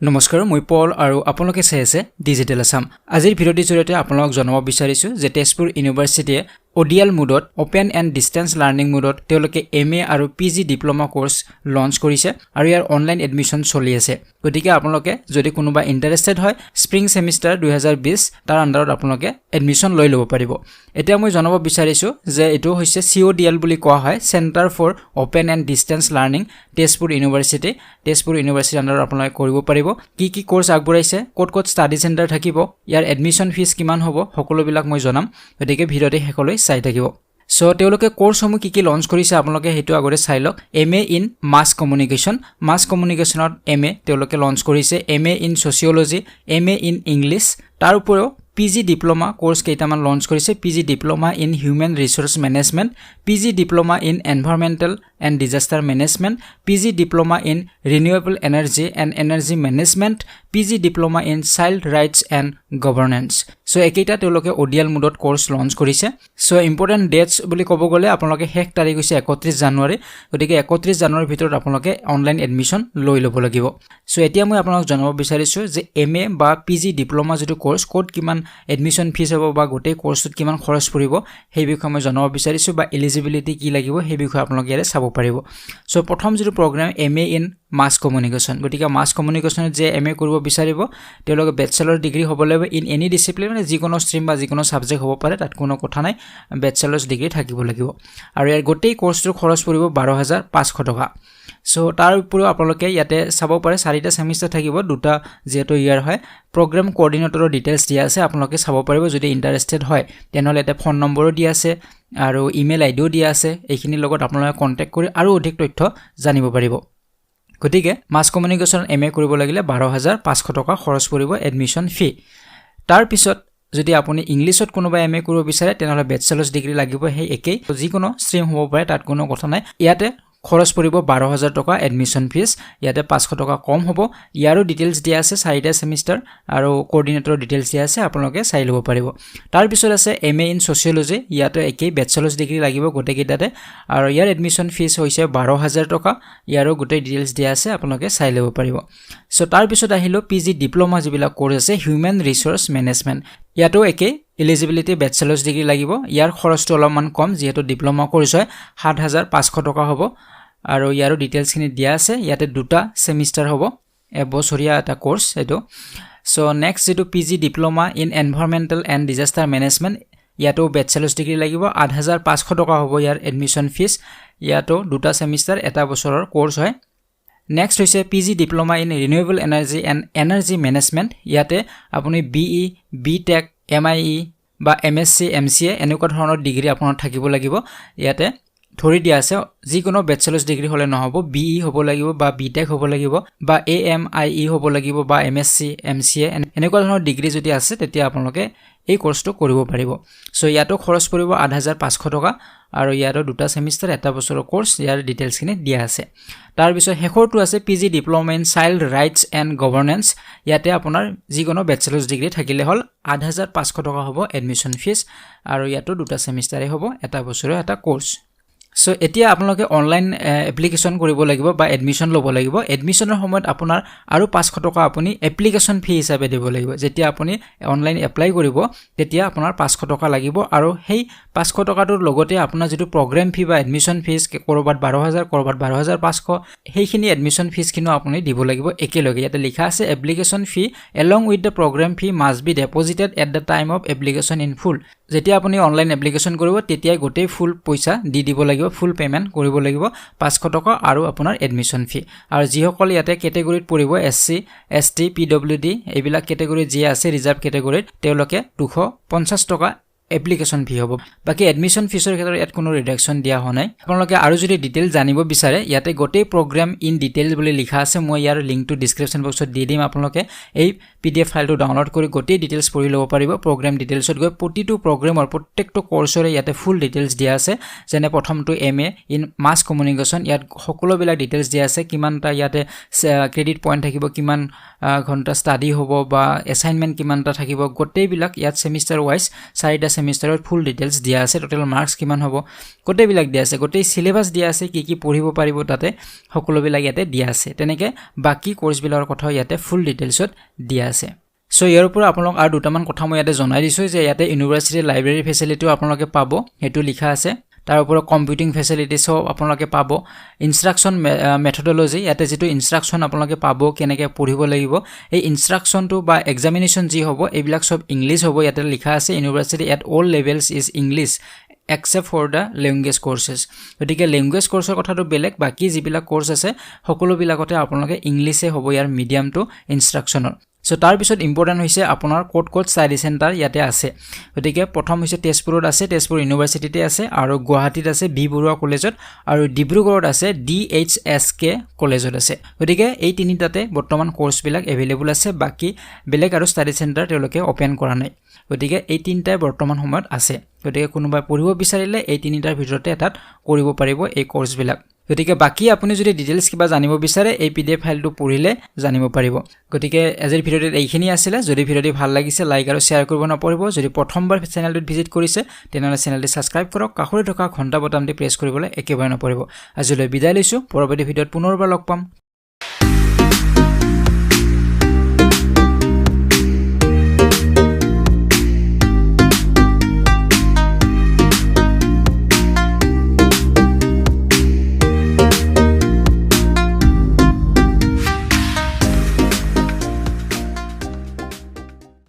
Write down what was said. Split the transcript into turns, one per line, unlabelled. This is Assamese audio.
নমস্কাৰ মই পল আৰু আপোনালোকে চাই আছে ডিজিটেল আসাম আজিৰ ভিডিঅ'টিৰ জৰিয়তে আপোনালোকক জনাব বিচাৰিছো যে তেজপুৰ ইউনিভাৰ্চিটিয়ে ODL মোডত ওপেন এণ্ড ডিস্টেন্স লাৰ্নিং মোডত তেওঁলোকে MA আৰু PG ডিপ্লোমা কোৰ্স লঞ্চ কৰিছে আৰু ইয়াৰ অনলাইন এডমিশন চলি আছে গতিকে আপোনালোকে যদি কোনোবা ইন্টাৰেষ্টেড হয় স্প্ৰিং সেমিষ্টাৰ 2020 তাৰ আন্ডাৰত আপোনালোকে এডমিশন লৈ ল'ব পাৰিব এতিয়া মই জনাব বিচাৰিছো যে এটো হৈছে CODL বুলি কোৱা হয় centre for open and distance learning Tezpur university আন্ডাৰত আপোনালোকে কৰিব পাৰিব কি কোৰ্স আগবঢ়াইছে ক'ত ষ্টাডি সেন্টাৰ থাকিব ইয়াৰ এডমিশন ফিজ কিমান হ'ব সকলোবিলাক মই জনাম গতিকে ভিডিঅ'টি শেষলৈ চাই থাকিব সো তেওঁলোকে কোৰ্সসমূহ কি লঞ্চ কৰিছে আপোনালোকে হেতু আগৰে চাই লওক MA ইন মাস কমিউনিকেশনত MA তেওঁলোকে লঞ্চ কৰিছে MA in sociology MA in English তাৰ উপৰিও PG ডিপ্লোমা কোৰ্স কেইটামান লঞ্চ কৰিছে PG diploma in human resource management PG diploma in environmental and disaster management PG diploma in renewable energy and energy management PG diploma in child rights and governance so একেইটা তেওঁলোকে ODL মোডত কোৰ্স লঞ্চ কৰিছে সো ইম্পৰ্টেন্ট ডেটস বুলি ক'ব গ'লে আপোনালোকে শেষ তাৰিখ হৈছে 31 জানুৱাৰী গতিকে 31 জানুৱাৰীৰ ভিতৰত আপোনালোকে অনলাইন এডমিশন লৈ ল'ব লাগিব সো এতিয়া মই আপোনালোকক জনাব বিচাৰিছো যে MA বা PG ডিপ্লোমা যেটো কোৰ্স কোড কিমান এডমিশন ফিজ হ'ব বা গোটেই কোৰ্সত কিমান খৰচ পৰিব সেই বিষয়ে মই জনাব বিচাৰিছো বা এলিজিবিলিটি কি লাগিব সেই বিষয়ে আপোনালোকে ইয়াৰে চাব পাৰিব সো প্ৰথম যেটো programme MA in mass communication গতিকে মাস কমিউনিকেশনত যে MA কৰিব বিচাৰিব তেওঁলোকে ব্যাচেলৰ ডিগ্ৰী হ'ব লাগিব ইন এনি ডিসিপ্লিন মানে যিকোনো ষ্ট্ৰীম বা যিকোনো সাবজেক্ট হ'ব পাৰে তাত কোনো কথা নাই ব্যাচেলাৰ্ছ ডিগ্ৰী থাকিব লাগিব আৰু ইয়াৰ গোটেই কোৰ্সটোৰ খৰচ পৰিব 12500 টকা সো তাৰ উপৰিও আপোনালোকে ইয়াতে চাব পাৰে চাৰিটা সেমিষ্টাৰ থাকিব দুটা যেটো ইয়াৰ হয় প্ৰগ্ৰাম কোঅৰ্ডিনেটৰৰ ডিটেইলছ দিয়া আছে আপোনালোকে চাব পাৰিব যদি ইন্টাৰেষ্টেড হয় তেনেহলে এটা ফোন নম্বৰো দিয়া আছে আৰু ইমেইল আইডিও দিয়া আছে এইখিনিৰ লগত আপোনালোকে কন্টাক্ট কৰি আৰু অধিক তথ্য জানিব পাৰিব গতিকে মাস কমিউনিকেশন MA কৰিব লাগিলে 12500 টকা খৰচ পৰিব এডমিশন ফি তাৰ পিছত যদি আপুনি ইংলিশত কোনোবা MA কৰিব বিচাৰে তেনেহলে ব্যাচেলাৰ্ছ ডিগ্ৰী লাগিব সেই একেই যিকোনো ষ্ট্ৰীম হ'ব পাৰে তাত কোনো কথা নাই ইয়াতে খৰচ পৰিব 12000 টকা এডমিশন ফিজ ইয়াতে 500 টকা কম হ'ব ইয়াৰো ডিটেইলছ দিয়া আছে চাৰিটা সেমিষ্টাৰ আৰু কোঅৰ্ডিনেটৰৰ ডিটেইলছ দিয়া আছে আপোনালোকে চাই ল'ব পাৰিব তাৰ পিছত আছে MA ইন সোশিয়োলজি ইয়াতে একেই ব্যাচেলাৰ্ছ ডিগ্ৰী লাগিব গোটেই কেইটাতে আৰু ইয়াৰ এডমিশন ফিজ হৈছে 12000 টকা ইয়াৰো গোটেই ডিটেইলছ দিয়া আছে আপোনালোকে চাই ল'ব পাৰিব সো তাৰ পিছত আহিলো PG ডিপ্লোমা যিবিলাক কোৰ্স আছে হিউম্যান ৰিসোৰ্স মেনেজমেন্ট ইয়াতো একেই এলিজিবিলিটি ব্যাচেলাৰ্ছ ডিগ্ৰী লাগিব ইয়াৰ খৰচটো অলপমান কম যেহেতু ডিপ্লোমা কোৰ্স হয় 7500 টকা হ'ব আৰু ইয়াৰো ডিটেইলছ খিনি দিয়া আছে ইয়াতে দুটা সেমিষ্টাৰ হ'ব এবছৰীয়া এটা কোৰ্স এটো সো নেক্সট যেটো PG diploma in environmental and disaster management ইয়াতো ব্যাচেলাৰ্ছ ডিগ্ৰী লাগিব 8500 টকা হ'ব ইয়াৰ এডমিশন ফিজ ইয়াতো দুটা সেমিষ্টাৰ এটা বছৰৰ কোৰ্স হয় নেক্সট হৈছে PG diploma in renewable energy and energy management ইয়াতে আপুনি BE BTech MIE বা MSc MCA এনেকুৱা ধৰণৰ ডিগ্ৰী আপোনাৰ থাকিব লাগিব ইয়াতে ধৰি দিয়া আছে যিকোনো ব্যাচেলাৰ্ছ ডিগ্ৰী হলে নহব BE হ'ব লাগিব বা BTech হ'ব লাগিব বা AMIE হ'ব লাগিব বা MSc MCA এনেকুৱা ধৰণৰ ডিগ্ৰী যদি আছে তেতিয়া আপোনালোকে এই কোৰ্সটো কৰিব পাৰিব সো ইয়াতো খৰচ পৰিব 8500 টকা আৰু ইয়াৰো দুটা সেমিষ্টাৰ এটা বছৰৰ কোৰ্স ইয়াৰ ডিটেইলছ খিনি দিয়া আছে তাৰ পিছত শেষৰটো আছে PG diploma in child rights and governance ইয়াতে আপোনাৰ যিকোনো ব্যাচেলাৰ্ছ ডিগ্ৰী থাকিলে হল 8500 টকা হ'ব এডমিশন ফিজ আৰু ইয়াতো দুটা সেমিষ্টাৰে হ'ব এটা বছৰৰ এটা কোৰ্স সো এতিয়া আপোনালোকে অনলাইন এপ্লিকেশন কৰিব লাগিব বা এডমিশন ল'ব লাগিব এডমিশনৰ সময়ত আপোনাৰ আৰু 500 টকা আপুনি এপ্লিকেশন ফি হিচাপে দিব লাগিব যেতিয়া আপুনি অনলাইন এপ্লাই কৰিব তেতিয়া আপোনাৰ 500 টকা লাগিব আৰু সেই 500 টকাটোৰ লগতে আপোনাৰ যেটো প্ৰগ্ৰাম ফি বা এডমিশন ফিজ কৰবাত 12000 কৰবাত 12500 সেইখিনি এডমিশন ফিজ কিনো আপুনি দিব লাগিব একেলগে ইয়াতে লিখা আছে application Phi along with the program fee must be deposited at the time of application in full যেতিয়া আপুনি অনলাইন এপ্লিকেশন কৰিব তেতিয়া গোটেই ফুল পইচা দি দিব লাগিব ফুল পেমেন্ট কৰিব লাগিব 500 টকা আৰু আপোনাৰ এডমিশন ফি আৰু যিসকল ইয়াতে ক্যাটেগৰীত পৰিব SC ST PWD এইবিলাক ক্যাটেগৰী যি আছে ৰিজাৰ্ভ ক্যাটেগৰীত তেওঁলোকে 250 টকা এপ্লিকেশন ফি হ'ব বাকি এডমিশন ফিছৰ ক্ষেত্ৰত ইয়াত কোনো ৰিডাকশন দিয়া হোৱা নাই আপোনালোকে আৰু যদি ডিটেইল জানিব বিচাৰে ইয়াতে গোটেই প্ৰগ্ৰাম ইন ডিটেইলছ বুলি লিখা আছে মই ইয়াৰ লিংকটো ডেসক্ৰিপচন বক্সত দি দিম আপোনালোকে এই PDF ফাইলটো ডাউনলোড কৰি গোটেই ডিটেইলছ পঢ়ি ল'ব পাৰিব প্ৰগ্ৰাম ডিটেইলছত গৈ প্ৰতিটো প্ৰগ্ৰামৰ প্ৰত্যেকটো কোৰ্সৰে ইয়াতে ফুল ডিটেইলছ দিয়া আছে যেনে প্ৰথমটো MA ইন মাস কমিউনিকেশন ইয়াত সকলোবিলাক ডিটেইলছ দিয়া আছে কিমানটা ইয়াতে ক্ৰেডিট পইণ্ট থাকিব কিমান ঘণ্টা ষ্টাডি হ'ব বা এছাইনমেন্ট কিমানটা থাকিব গোটেইবিলাক ইয়াত সেমিষ্টাৰ ওয়াইজ চাৰিটা সেমিষ্টাৰত ফুল ডিটেইলছ দিয়া আছে টোটাল মাৰ্কস কিমান হ'ব গোটেইবিলাক দিয়া আছে গোটেই সিলেবাস দিয়া আছে কি পঢ়িব পাৰিব তাতে সকলোবিলাক ইয়াতে দিয়া আছে তেনেকে বাকি কোৰ্স বিলাকৰ কথা ইয়াতে ফুল ডিটেইলছত দিয়া আছে সো ইয়াৰ ওপৰত আপোনালোক আৰু দুটামান কথা মই ইয়াতে জনাই দিছো যে ইয়াতে ইউনিভাৰ্চিটি লাইব্ৰেৰী ফেচিলিটিও আপোনালোকে পাব হেতু লিখা আছে তাৰ ওপৰত কম্পিউটিং ফেচিলিটিছ আপোনালোকে পাব ইনস্ট্ৰাকচন মেথডলজি ইয়াতে যেটো ইনস্ট্ৰাকচন আপোনালোকে পাব কেনেকৈ পঢ়িব লাগিব এই ইনস্ট্ৰাকচনটো বা এক্সামিনেচন যি হ'ব এইবিলাক সব ইংলিশ হ'ব ইয়াতে লিখা আছে university at all levels is English except for the language courses গতিকে language কোৰ্সৰ কথাটো বেলেগ বাকি যিবিলাক কোৰ্স আছে সকলো বিলাকতে আপোনালোকে ইংলিশে হ'ব ইয়াৰ মিডিয়ামটো ইনস্ট্ৰাকচনৰ সো তাৰ পিছত ইম্পৰ্টেন্ট হৈছে আপোনাৰ কোড স্টাডি সেন্টাৰ ইয়াতে আছে গতিকে প্ৰথম হৈছে তেজপুৰত আছে তেজপুৰ ইউনিভাৰ্চিটিতে আছে আৰু গুৱাহাটীত আছে বি বৰুৱা কলেজত আৰু ডিব্ৰুগড়ত আছে DHSK কলেজত আছে গতিকে এই তিনিটাতে বৰ্তমান কোৰ্স বিলাক এভেইলেবল আছে বাকি বেলেগ আৰু স্টাডি সেন্টাৰ তেওঁলোকে ওপেন কৰা নাই গতিকে এই তিনিটাই বৰ্তমান সময়ত আছে গতিকে কোনোবাই পঢ়িব বিচাৰিলে এই তিনিটাৰ ভিতৰতে এটাত কৰিব পাৰিব এই কোৰ্স বিলাক গতিকে বাকি আপুনি যদি ডিটেইলছ কিবা জানিব বিচাৰে এই PDF ফাইলটো পঢ়িলে জানিব পাৰিব গতিকে আজিৰ ভিডিঅ'টোত এইখিনি আছিল যদি ভিডিঅ'টি ভাল লাগিছে লাইক আৰু শেয়াৰ কৰিব নপৰিব যদি প্ৰথমবাৰ চেনেলটোত ভিজিট কৰিছে তেনেহলে চেনেলটো সাবস্ক্ৰাইব কৰক কাষৰে থকা ঘণ্টা বটামটি প্ৰেছ কৰিবলৈ একেবাৰে নপৰিব আজিলৈ বিদায় লৈছো পৰৱৰ্তী ভিডিঅ'ত পুনৰবাৰ লগ পাম